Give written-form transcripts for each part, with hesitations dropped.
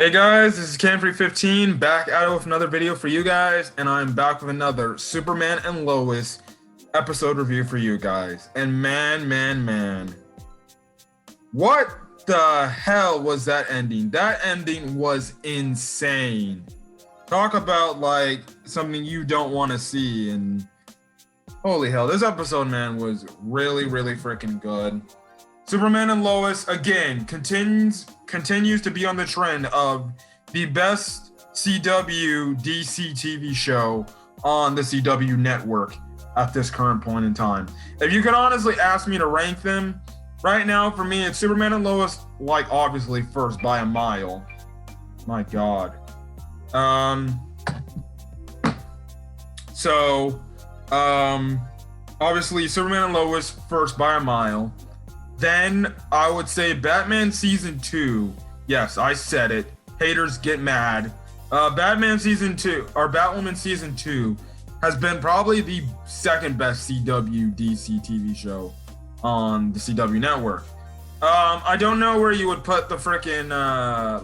Hey guys, this is Cam315 back at it with another video for you guys, and I'm back with another Superman and Lois episode review for you guys. And man, what the hell was that ending? That ending was insane. Talk about like something you don't want to see, and holy hell, this episode, man, was really freaking good. Superman and Lois again continues to be on the trend of the best CW DC TV show on the CW network at this current point in time. If you could honestly ask me to rank them right now, for me, it's Superman and Lois, like obviously first by a mile. My God. Obviously Superman and Lois first by a mile. Then I would say Batman Season 2. Yes, I said it. Haters get mad. Batman Season 2, or Batwoman Season 2, has been probably the second best CW DC TV show on the CW network. I don't know where you would put the frickin'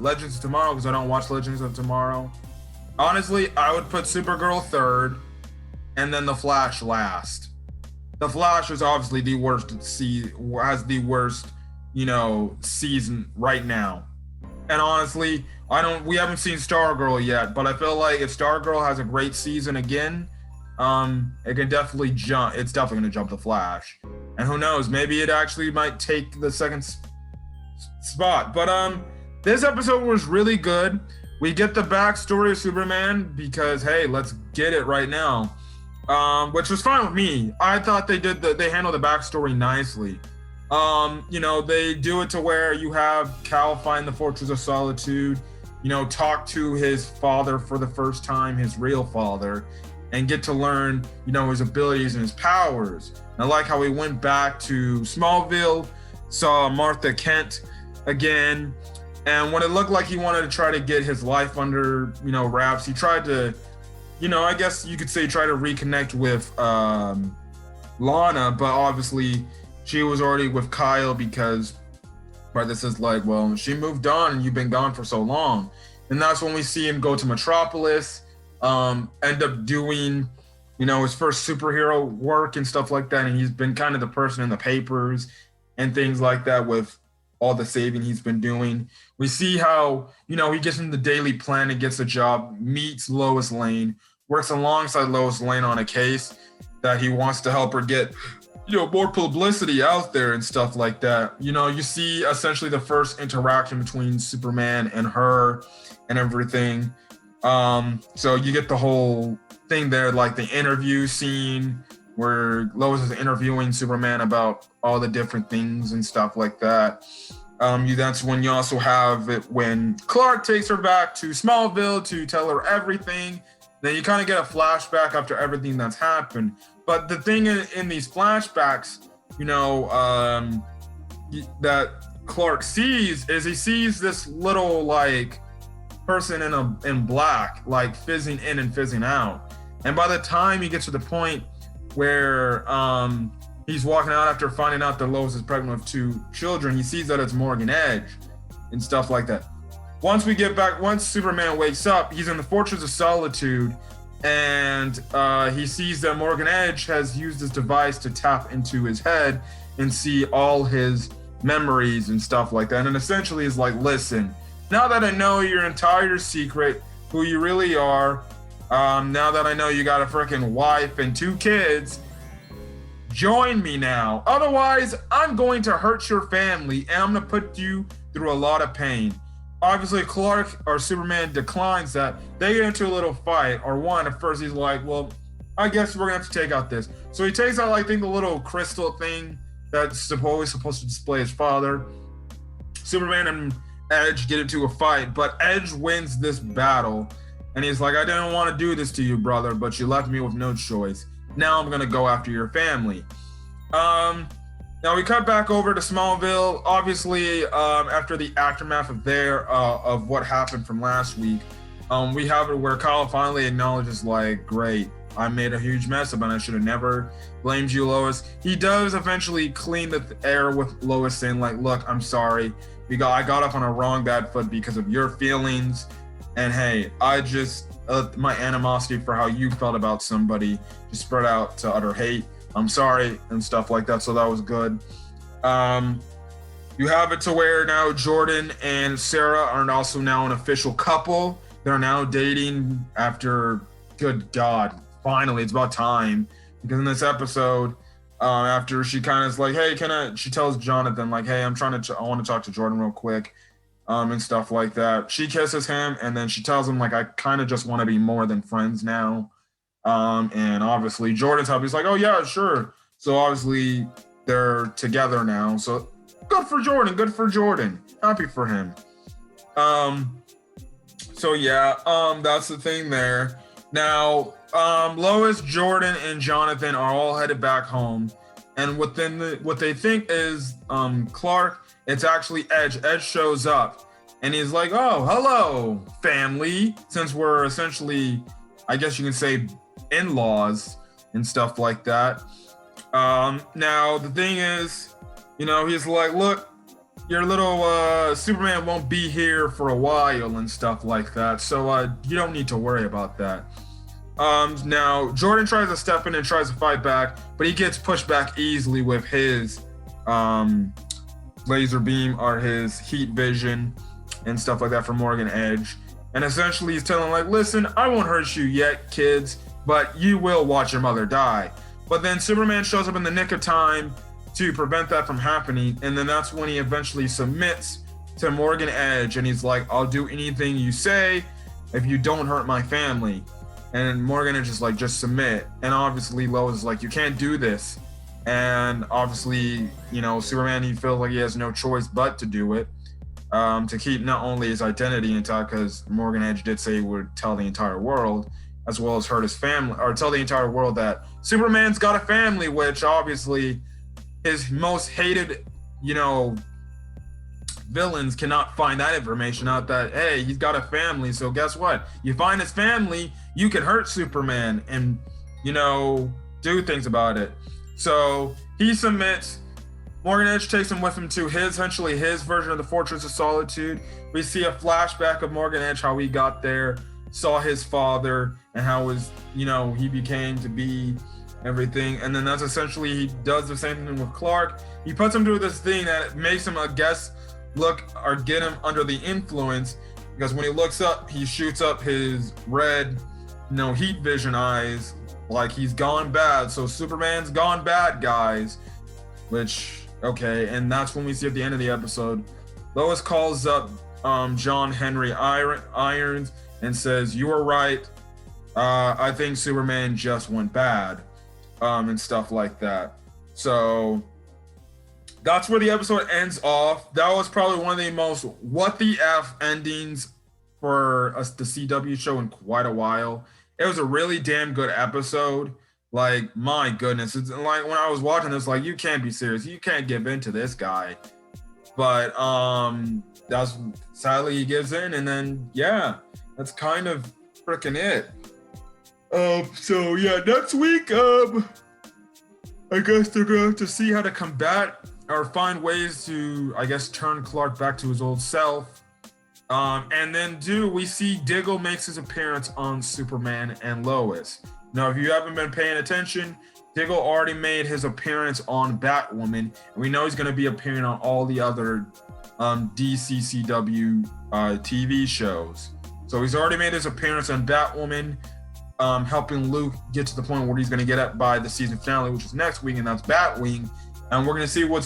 Legends of Tomorrow, because I don't watch Legends of Tomorrow. Honestly, I would put Supergirl third, and then The Flash last. The Flash is obviously the worst has the worst, season right now. And honestly, we haven't seen Stargirl yet, but I feel like if Stargirl has a great season again, it can definitely jump. It's definitely going to jump The Flash. And who knows, maybe it actually might take the second spot. But this episode was really good. We get the backstory of Superman because, hey, let's get it right now. Which was fine with me. I thought they handled the backstory nicely. They do it to where you have Cal find the Fortress of Solitude, talk to his father for the first time, his real father, and get to learn, his abilities and his powers. And I like how he went back to Smallville, saw Martha Kent again, and when it looked like he wanted to try to get his life under, wraps, he tried to, I guess you could say try to reconnect with Lana, but obviously she was already with Kyle because this is like, well, she moved on and you've been gone for so long. And that's when we see him go to Metropolis, end up doing, his first superhero work and stuff like that. And he's been kind of the person in the papers and things like that with all the saving he's been doing. We see how, he gets in the Daily Planet, gets a job, meets Lois Lane, works alongside Lois Lane on a case that he wants to help her get, more publicity out there and stuff like that. You see essentially the first interaction between Superman and her and everything. So you get the whole thing there, like the interview scene where Lois is interviewing Superman about all the different things and stuff like that. That's when you also have it when Clark takes her back to Smallville to tell her everything. Then you kind of get a flashback after everything that's happened. But the thing in these flashbacks, that Clark sees is he sees this little like person in black, like fizzing in and fizzing out. And by the time he gets to the point where he's walking out after finding out that Lois is pregnant with 2 children, he sees that it's Morgan Edge and stuff like that. Once Superman wakes up, he's in the Fortress of Solitude, and he sees that Morgan Edge has used his device to tap into his head and see all his memories and stuff like that. And essentially is like, listen, now that I know your entire secret, who you really are, now that I know you got a freaking wife and 2 kids, join me now. Otherwise, I'm going to hurt your family and I'm going to put you through a lot of pain. Obviously, Clark or Superman declines that. They get into a little fight, or one, at first he's like, well, I guess we're gonna have to take out this. So he takes out, I think, the little crystal thing that's always supposed to display his father. Superman and Edge get into a fight, but Edge wins this battle. And he's like, I didn't want to do this to you, brother, but you left me with no choice. Now I'm gonna go after your family. Now we cut back over to Smallville. Obviously, after the aftermath of what happened from last week, we have it where Kyle finally acknowledges, like, great, I made a huge mess of it. I should have never blamed you, Lois. He does eventually clean the air with Lois, saying like, look, I'm sorry. I got off on a wrong bad foot because of your feelings. And hey, I just, my animosity for how you felt about somebody just spread out to utter hate. I'm sorry and stuff like that. So that was good. You have it to where now Jordan and Sarah are also now an official couple. They're now dating after, good God, finally, it's about time. Because in this episode, after she kind of is like, hey, she tells Jonathan, like, hey, I want to talk to Jordan real quick, and stuff like that. She kisses him, and then she tells him, like, I kind of just want to be more than friends now. And obviously, Jordan's happy. He's like, oh, yeah, sure. So obviously, they're together now. So good for Jordan. Happy for him. So yeah, that's the thing there. Now, Lois, Jordan, and Jonathan are all headed back home, and what they think is Clark. It's actually Edge. Edge shows up, and he's like, "Oh, hello, family." Since we're essentially, I guess you can say, in-laws and stuff like that. Now the thing is, he's like, "Look, your little Superman won't be here for a while and stuff like that, so you don't need to worry about that." Now Jordan tries to step in and tries to fight back, but he gets pushed back easily with his laser beam or his heat vision and stuff like that from Morgan Edge. And essentially he's telling like, listen, I won't hurt you yet, kids, but you will watch your mother die. But then Superman shows up in the nick of time to prevent that from happening, and then that's when he eventually submits to Morgan Edge, and he's like, I'll do anything you say if you don't hurt my family. And Morgan Edge is like, just submit. And obviously Lois is like, you can't do this. And obviously, Superman, he feels like he has no choice but to do it, to keep not only his identity intact, because Morgan Edge did say he would tell the entire world, as well as hurt his family, or tell the entire world that Superman's got a family, which obviously his most hated, villains cannot find that information out, that, hey, he's got a family. So guess what? You find his family, you can hurt Superman and, do things about it. So he submits. Morgan Edge takes him with him to his version of the Fortress of Solitude. We see a flashback of Morgan Edge, how he got there, saw his father, and how he became to be everything. And then that's essentially, he does the same thing with Clark. He puts him through this thing that makes him, I guess, look or get him under the influence, because when he looks up, he shoots up his red, heat vision eyes, like he's gone bad. So Superman's gone bad, guys. Which, okay, and that's when we see at the end of the episode, Lois calls up John Henry Irons and says, you were right. I think Superman just went bad, and stuff like that. So that's where the episode ends off. That was probably one of the most what the F endings for the CW show in quite a while. It was a really damn good episode. Like, my goodness. It's like when I was watching this, like, you can't be serious. You can't give in to this guy. But that's sadly he gives in, and then yeah, that's kind of freaking it. So yeah, next week, I guess they're going to have to see how to combat or find ways to, I guess, turn Clark back to his old self. And then we see Diggle makes his appearance on Superman and Lois. Now, if you haven't been paying attention, Diggle already made his appearance on Batwoman, and we know he's going to be appearing on all the other DCCW TV shows. So he's already made his appearance on Batwoman, helping Luke get to the point where he's going to get up by the season finale, which is next week, and that's Batwing. And we're going to see what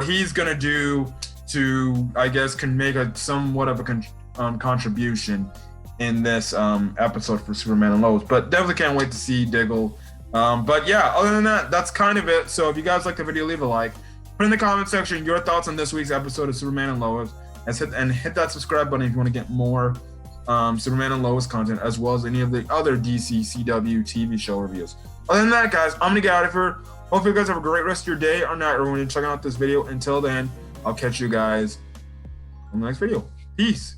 he's going to do to, I guess, can make somewhat of a contribution in this episode for Superman and Lois. But definitely can't wait to see Diggle. But yeah, other than that, that's kind of it. So if you guys like the video, leave a like. Put in the comment section your thoughts on this week's episode of Superman and Lois. And hit that subscribe button if you want to get more Superman and Lois content, as well as any of the other DC CW TV show reviews. Other than that, guys, I'm going to get out of here. Hopefully you guys have a great rest of your day or night, or when you're checking out this video. Until then, I'll catch you guys in the next video. Peace.